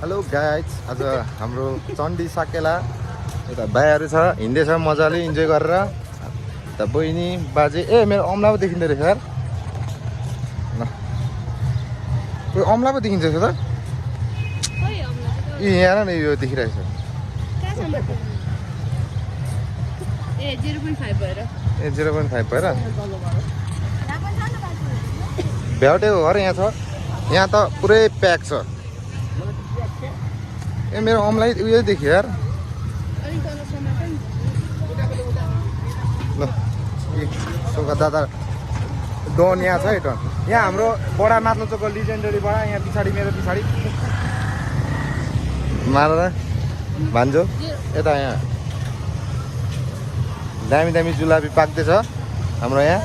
Hello guys, आज हाम्रो चण्डी साकेला यता भाइहरू छ, हिँड्दैछ मजाले इन्जोय गरेर। यता बहिनी बाजे मेरो अम्ला पो देखिँदो रहेछ यार। ल अम्ला पो देखिन्छ त यहाँ न, यो देखिरहेछ। ए 0.5 भएर भ्याउटेको घर यहाँ छ। यहाँ त पुरै प्याक छ। मेरो अम्लाई उयो देखियो यार। ल सोका दादा डोन यहाँ छ है। डोन यहाँ हाम्रो बडा माथ्लो चोकको लिजेन्डरी बडा यहाँ पछाडि, मेरो पछाडि मार भान्जो यता। यहाँ दामी दामी जुलाबी पाक्दैछ हाम्रो यहाँ।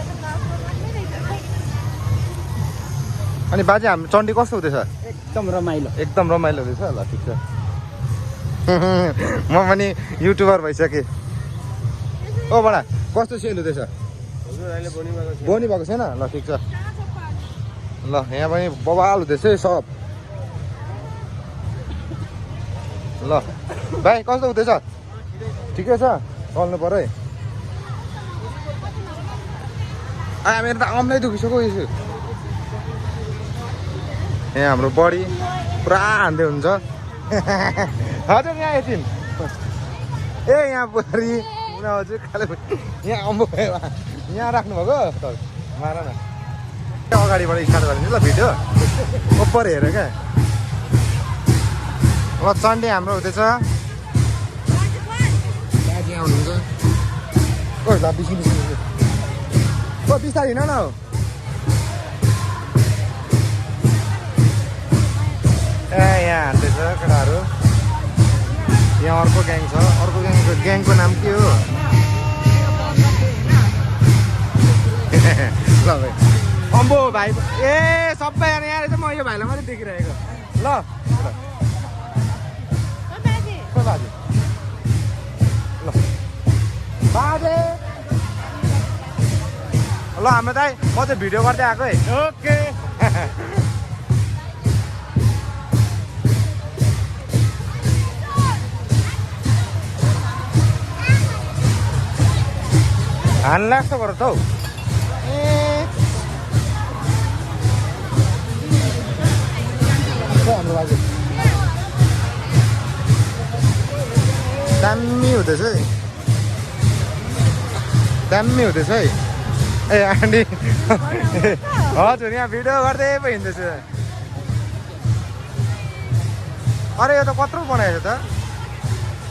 अनि बाजे हाम्रो चण्डी कस्तो हुँदैछ? एकदम रमाइलो हुँदैछ। ल ठिक छ। म पनि युट्युबर भइसकेँ। ओ बडा कस्तो सेल हुँदैछ? बोनी भएको छैन? ल ठिक छ। ल यहाँ पनि बवाल हुँदैछ है सब। ल भाइ कस्तो हुँदैछ? ठिकै छ, चल्नु पऱ्यो है। मेरो त अम्लै दुखिसक्यो यसो। यहाँ हाम्रो बडी पुरा हान्दै हुन्छ। हजुर यहाँ एकछिन यहाँ बुहारी हजुर खाले यहाँ अम्बो यहाँ राख्नुभएको मार न। अगाडिबाट स्टार्ट गरिदिनु ल भिडियो, ओपर हेर क्या। ल चण्डी हाम्रो हुँदैछ। बाजे आउनुहुन्छ। ओ ल बिस्तारै हिँड न हौ। यहाँ हान्दैछ केटाहरू। यहाँ अर्को ग्याङ छ। अर्को ग्याङको नाम के हो? ल भाइ अम्बो भाइ सबै यहाँ रहेछ। म यो भाइलाई मात्रै देखिरहेको। ल बाजे ल बाजे ल हाम्रो दाइ म चाहिँ भिडियो गर्दै आएको है। ओके हान लाग्छ गर त हौ। हाम्रो बाजे दामी हुँदैछ है, दामी हुँदैछ है। ए आन्टी हजुर यहाँ भिडियो गर्दै पो हिँड्दैछ। अरे यो त कत्रो बनाएको त,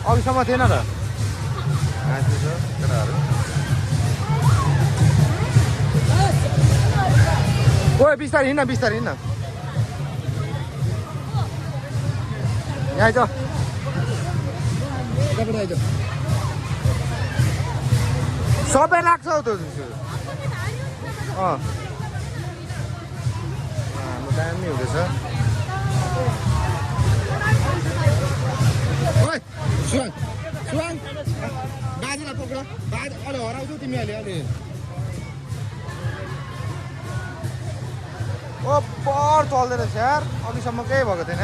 अघिसम्म थिएन त। केटाहरू ओ बिस्तारै हिँड्न, बिस्तारै हिँड्न। यहाँ आइज, सबै लाग्छ हौ त। दामी हुँदैछ। बाजेलाई पक्र, बाजे अलि हराउँछौ तिमी अहिले। अलि ओपर चल्दै रहेछ यार, अघिसम्म केही भएको थिएन।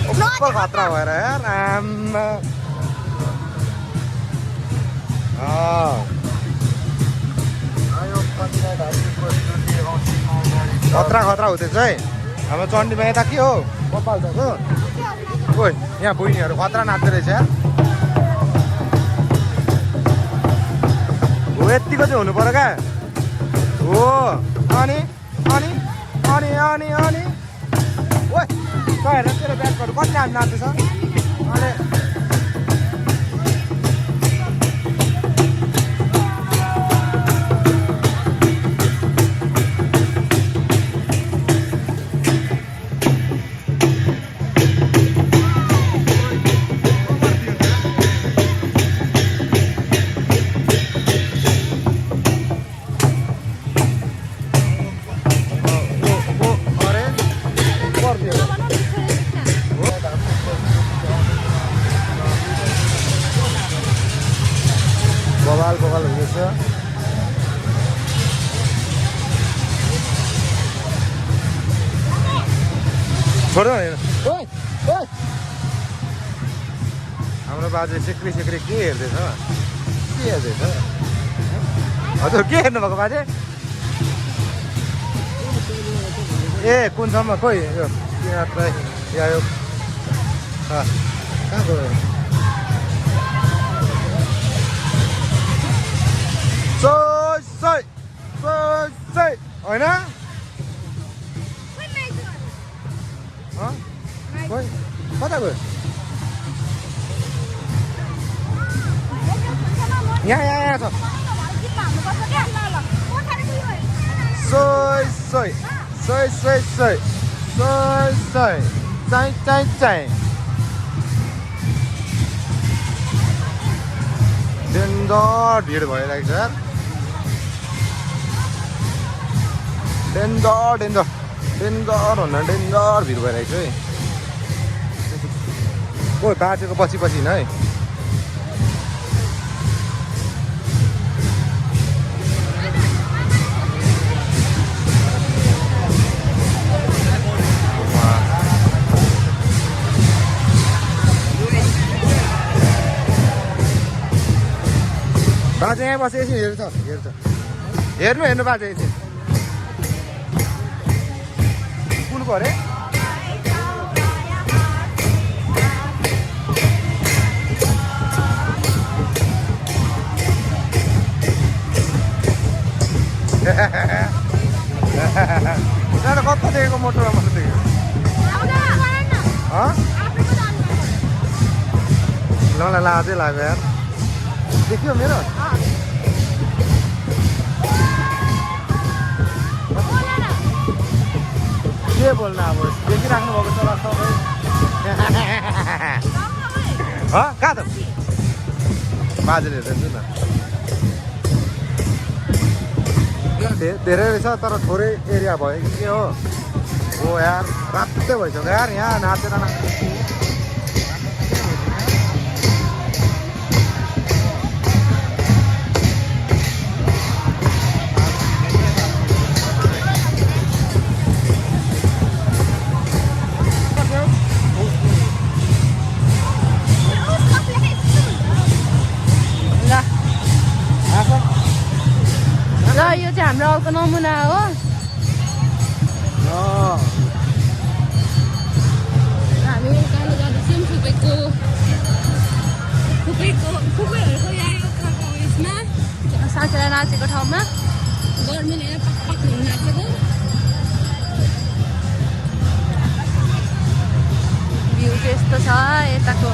ओपर खतरा भएर यार खतरा हुँदैछ है हाम्रो चण्डीमा। यता के हो कपाल छ? ओ यहाँ बहिनीहरू खतरा नाच्दै रहेछ यार। हो यत्तिको चाहिँ हुनु पर्यो क्या हो। अनि अनि अनि अनि अनि ओ हेर तेरो ब्यागहरू कति हामी नाच्दैछ। अनि छोड्नु होइन ओइ ओइ हाम्रो बाजे सिक्री सिक्री के हेर्दैछ के हेर्दैछ हजुर के हेर्नुभएको बाजे ए कुनसम्म खोइ यो या यो कहाँ गयो होइन खोइ कता गयो यहाँ छ डेन्जर भिड भइरहेको छ डेन्जर भन्दा डेन्जर भिड भइरहेको छ है ओ बाजेको पछि पछि है बाजे यहाँ बसेर एकछिन हेर्नु बाजे एकछिन कुनको अरे कता देखेको मोटरमा मात्र देखेको ल लाजै लाग्यो यार देखियो मेरो के बोल्न अब देखिराख्नु भएको चला सबै कहाँ त बाजेले हेर्दैछु न धेरै रहेछ तर थोरै एरिया भयो कि के हो ओ यार रातै भइसक्यो यार यहाँ नाचेर र यो चाहिँ हाम्रो अर्को नमुना हो हामी उकालो जाँदैछौँ फुपैहरूको यहाँ उयसमा साथीलाई नाचेको ठाउँमा गर्मीले यहाँ पक्क नाचेको भ्यू चाहिँ यस्तो छ यताको